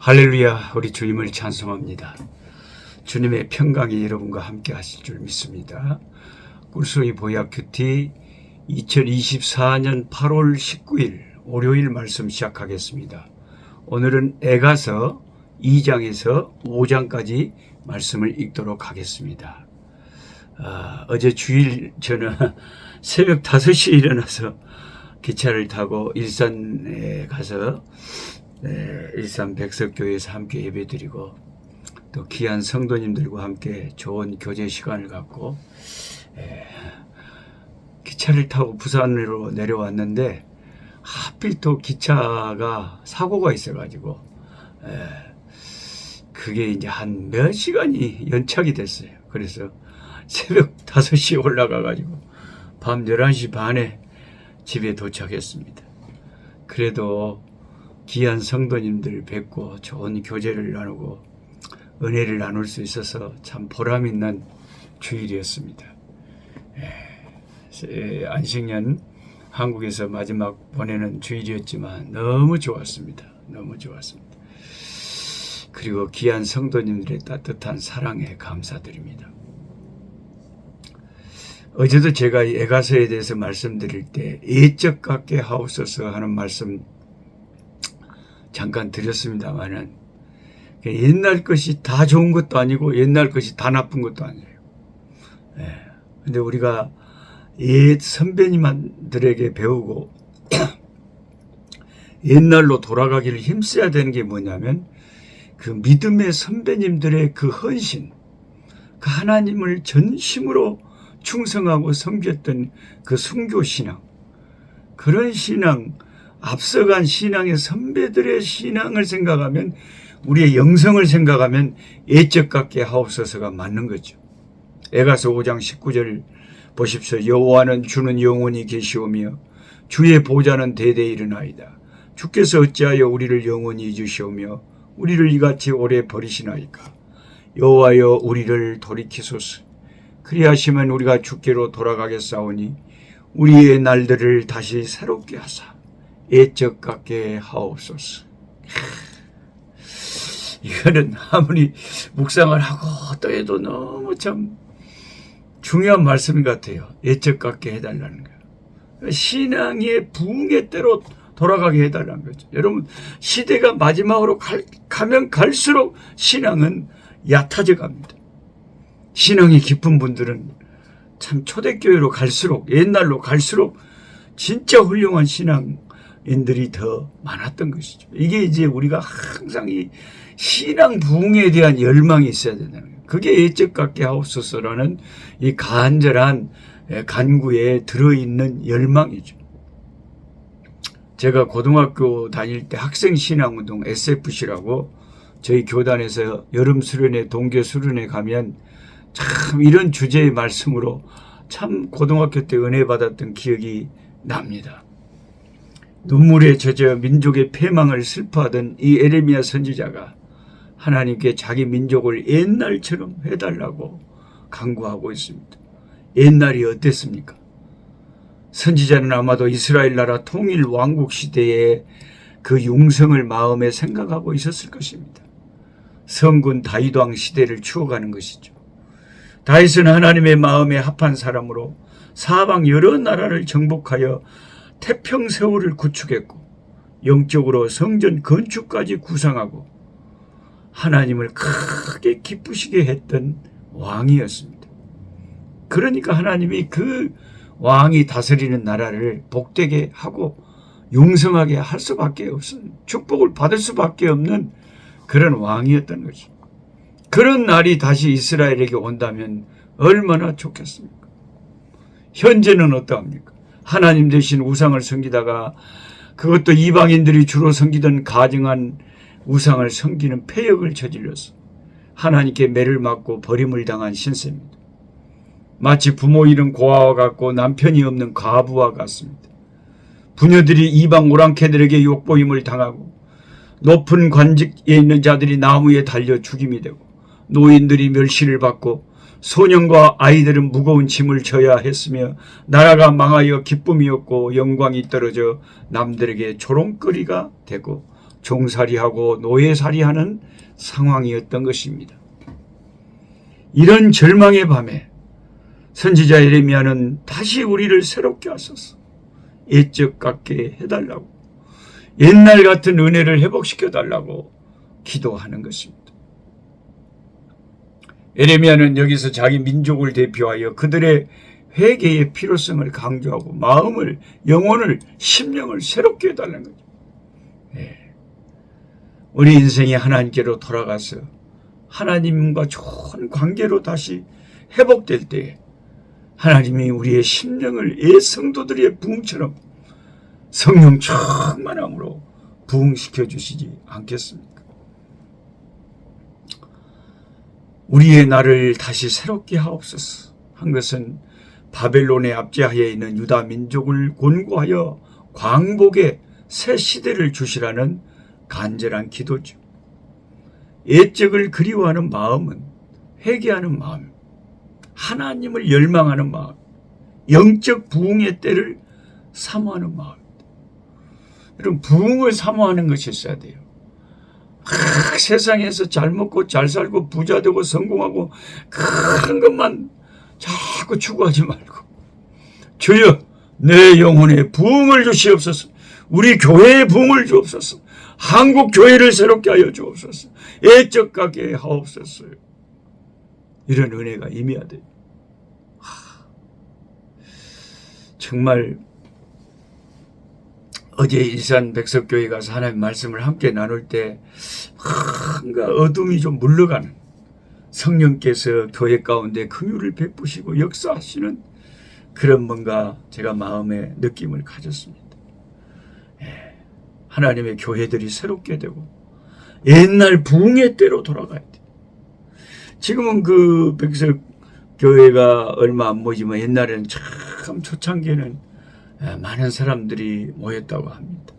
할렐루야, 우리 주님을 찬송합니다. 주님의 평강이 여러분과 함께 하실 줄 믿습니다. 꿀소리 보약 큐티 2024년 8월 19일 월요일 말씀 시작하겠습니다. 오늘은 에가서 2장에서 5장까지 말씀을 읽도록 하겠습니다. 어제 주일 저는 새벽 5시에 일어나서 기차를 타고 일산에 가서 일산 백석교회에서 함께 예배드리고 또 귀한 성도님들과 함께 좋은 교제 시간을 갖고 기차를 타고 부산으로 내려왔는데 하필 또 기차가 사고가 있어가지고 그게 이제 한 몇 시간이 연착이 됐어요. 그래서 새벽 5시에 올라가가지고 밤 11시 반에 집에 도착했습니다. 그래도 귀한 성도님들 뵙고 좋은 교제를 나누고 은혜를 나눌 수 있어서 참 보람 있는 주일이었습니다. 안식년 한국에서 마지막 보내는 주일이었지만 너무 좋았습니다. 너무 좋았습니다. 그리고 귀한 성도님들의 따뜻한 사랑에 감사드립니다. 어제도 제가 에가서에 대해서 말씀드릴 때 예적 같게 하옵소서 하는 말씀 잠깐 드렸습니다만은 옛날 것이 다 좋은 것도 아니고 옛날 것이 다 나쁜 것도 아니에요. 근데 우리가 옛 선배님들에게 배우고 옛날로 돌아가기를 힘써야 되는 게 뭐냐면 그 믿음의 선배님들의 그 헌신, 그 하나님을 전심으로 충성하고 섬겼던 그 순교 신앙, 그런 신앙, 앞서간 신앙의 선배들의 신앙을 생각하면 우리의 영성을 생각하면 예적 같게 하옵소서가 맞는 거죠. 에가서 5장 19절 보십시오. 여호와는 주는 영원히 계시오며 주의 보좌는 대대에 이르나이다. 주께서 어찌하여 우리를 영원히 잊으시오며 우리를 이같이 오래 버리시나이까. 여호와여 우리를 돌이키소서. 그리하시면 우리가 주께로 돌아가겠사오니 우리의 날들을 다시 새롭게 하사 예적 같게 하옵소서. 이거는 아무리 묵상을 하고 또 해도 너무 참 중요한 말씀 같아요. 예적 같게 해달라는 거예요. 신앙의 부흥의 때로 돌아가게 해달라는 거죠. 여러분, 시대가 마지막으로 가면 갈수록 신앙은 얕아져 갑니다. 신앙이 깊은 분들은 참 초대교회로 갈수록, 옛날로 갈수록 진짜 훌륭한 신앙인들이 더 많았던 것이죠. 이게 이제 우리가 항상 이 신앙 부흥에 대한 열망이 있어야 된다는 거예요. 그게 예적 같게 하옵소서라는 이 간절한 간구에 들어있는 열망이죠. 제가 고등학교 다닐 때 학생 신앙운동 SFC라고 저희 교단에서 여름 수련회, 동계 수련회 가면 참 이런 주제의 말씀으로 참 고등학교 때 은혜 받았던 기억이 납니다. 눈물에 젖어 민족의 패망을 슬퍼하던 이 에레미야 선지자가 하나님께 자기 민족을 옛날처럼 해달라고 간구하고 있습니다. 옛날이 어땠습니까? 선지자는 아마도 이스라엘 나라 통일 왕국 시대의 그 융성을 마음에 생각하고 있었을 것입니다. 성군 다윗왕 시대를 추억하는 것이죠. 다윗은 하나님의 마음에 합한 사람으로 사방 여러 나라를 정복하여 태평세월을 구축했고 영적으로 성전 건축까지 구상하고 하나님을 크게 기쁘시게 했던 왕이었습니다. 그러니까 하나님이 그 왕이 다스리는 나라를 복되게 하고 융성하게 할 수밖에 없어요. 축복을 받을 수밖에 없는 그런 왕이었던 거죠. 그런 날이 다시 이스라엘에게 온다면 얼마나 좋겠습니까? 현재는 어떠합니까? 하나님 대신 우상을 섬기다가 그것도 이방인들이 주로 섬기던 가증한 우상을 섬기는 패역을 저질러서 하나님께 매를 맞고 버림을 당한 신세입니다. 마치 부모 잃은 고아와 같고 남편이 없는 과부와 같습니다. 부녀들이 이방 오랑캐들에게 욕보임을 당하고 높은 관직에 있는 자들이 나무에 달려 죽임이 되고 노인들이 멸시를 받고 소년과 아이들은 무거운 짐을 져야 했으며 나라가 망하여 기쁨이 없고 영광이 떨어져 남들에게 조롱거리가 되고 종살이하고 노예살이하는 상황이었던 것입니다. 이런 절망의 밤에 선지자 예레미야는 다시 우리를 새롭게 하소서, 옛적 같게 해달라고, 옛날 같은 은혜를 회복시켜 달라고 기도하는 것입니다. 예레미야는 여기서 자기 민족을 대표하여 그들의 회개의 필요성을 강조하고 마음을, 영혼을, 심령을 새롭게 해달라는 거죠. 우리 인생이 하나님께로 돌아가서 하나님과 좋은 관계로 다시 회복될 때 하나님이 우리의 심령을 옛 성도들의 부흥처럼 성령 충만함으로 부흥시켜 주시지 않겠습니까? 우리의 나를 다시 새롭게 하옵소서 한 것은 바벨론의 압제하에 있는 유다 민족을 권고하여 광복의 새 시대를 주시라는 간절한 기도죠. 옛적을 그리워하는 마음은 회개하는 마음, 하나님을 열망하는 마음, 영적 부흥의 때를 사모하는 마음. 여러분, 부흥을 사모하는 것이 있어야 돼요. 세상에서 잘 먹고 잘 살고 부자 되고 성공하고 그런 것만 자꾸 추구하지 말고, 주여 내 영혼에 부흥을 주시옵소서, 우리 교회에 부흥을 주옵소서, 한국 교회를 새롭게 하여 주옵소서, 옛적 같게 하옵소서. 이런 은혜가 임해야 돼요. 정말 어제 일산 백석교회 가서 하나님 말씀을 함께 나눌 때 뭔가 어둠이 좀 물러가는, 성령께서 교회 가운데 긍휼을 베푸시고 역사하시는 그런 뭔가 제가 마음의 느낌을 가졌습니다. 하나님의 교회들이 새롭게 되고 옛날 부흥의 때로 돌아가야 돼요. 지금은 그 백석교회가 얼마 안 모이지만 옛날에는 참 초창기에는 많은 사람들이 모였다고 합니다.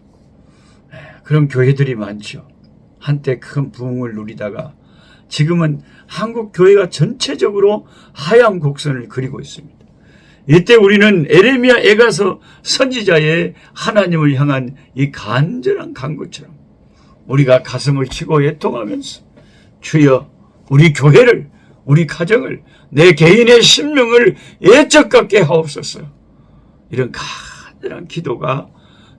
그런 교회들이 많죠. 한때 큰 부흥을 누리다가 지금은 한국 교회가 전체적으로 하향 곡선을 그리고 있습니다. 이때 우리는 에레미야 에가서 선지자의 하나님을 향한 이 간절한 간구처럼 우리가 가슴을 치고 애통하면서 주여 우리 교회를, 우리 가정을, 내 개인의 심령을 옛적 같게 하옵소서, 이런 간절한 기도가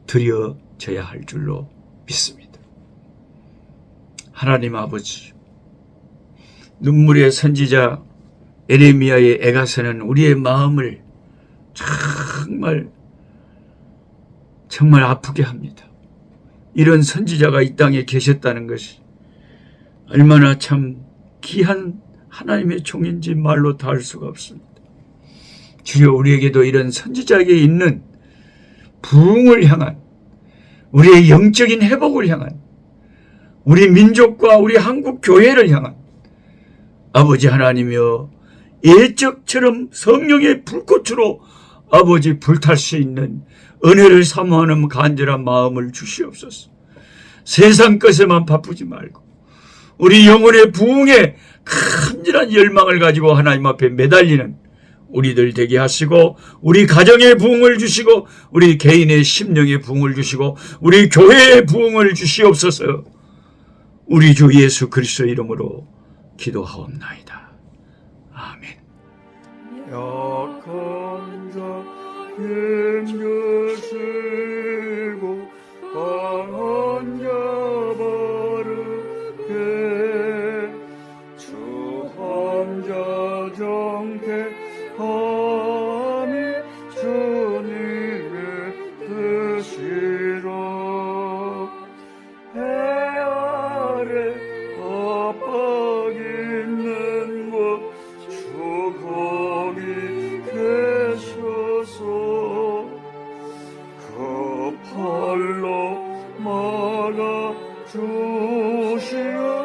드려져야 할 줄로 믿습니다. 하나님 아버지, 눈물의 선지자 에레미야의 에가서는 우리의 마음을 정말 아프게 합니다. 이런 선지자가 이 땅에 계셨다는 것이 얼마나 참 귀한 하나님의 종인지 말로 다 할 수가 없습니다. 주여 우리에게도 이런 선지자에게 있는 부흥을 향한, 우리의 영적인 회복을 향한, 우리 민족과 우리 한국 교회를 향한 아버지 하나님이여, 예적처럼 성령의 불꽃으로 아버지 불탈 수 있는 은혜를 사모하는 간절한 마음을 주시옵소서. 세상 것에만 바쁘지 말고 우리 영혼의 부흥에 간절한 열망을 가지고 하나님 앞에 매달리는 우리들 되게 하시고, 우리 가정의 부흥을 주시고, 우리 개인의 심령의 부흥을 주시고, 우리 교회의 부흥을 주시옵소서. 우리 주 예수 그리스도 이름으로 기도하옵나이다. 아멘. 약한 자 힘주시고 강한 자 바르게 주한 자 정택함이 주님의 뜻이라. 해 아래 압박 있는 곳 주 거기 계셔서 그 팔로 막아 주시옵소서.